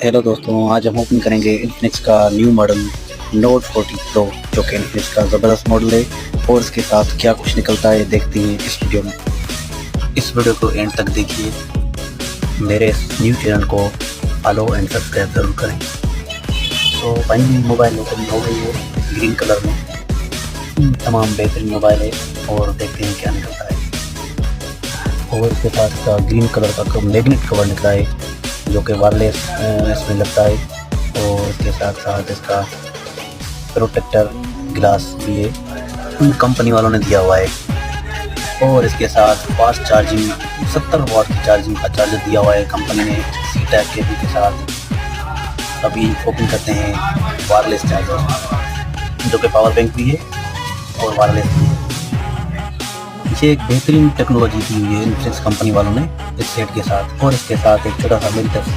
Hello दोस्तों, आज हम ओपन करेंगे इन्फिनिक्स का न्यू मॉडल नोट 40 प्रो, जो कि इन्फिनिक्स का ज़बरदस्त मॉडल है। और इसके साथ क्या कुछ निकलता है देखते हैं इस वीडियो में। इस वीडियो को एंड तक देखिए। मेरे इस न्यू चैनल को फॉलो एंड सब्सक्राइब ज़रूर करें। तो फाइनली मोबाइल ओपन हो गई है ग्रीन कलर में। तमाम बेहतरीन मोबाइल है और देखते हैं क्या निकलता है। और इसके साथ इसका ग्रीन कलर का मैग्नेट कवर निकला है, जो कि वायरलेस इसमें लगता है। और इसके साथ साथ इसका प्रोटेक्टर ग्लास भी है, कंपनी वालों ने दिया हुआ है। और इसके साथ फास्ट चार्जिंग 70 वाट की चार्जिंग का चार्जर दिया हुआ है कंपनी ने सी टाइप केबल के साथ। अभी ओपन करते हैं वायरलेस चार्जर, जो कि पावर बैंक भी है और वायरलेस भी है। ये एक बेहतरीन टेक्नोलॉजी दी हुई है इन्फिनिक्स कंपनी वालों ने इस सेट के साथ। और इसके साथ एक छोटा सा मेरी तरफ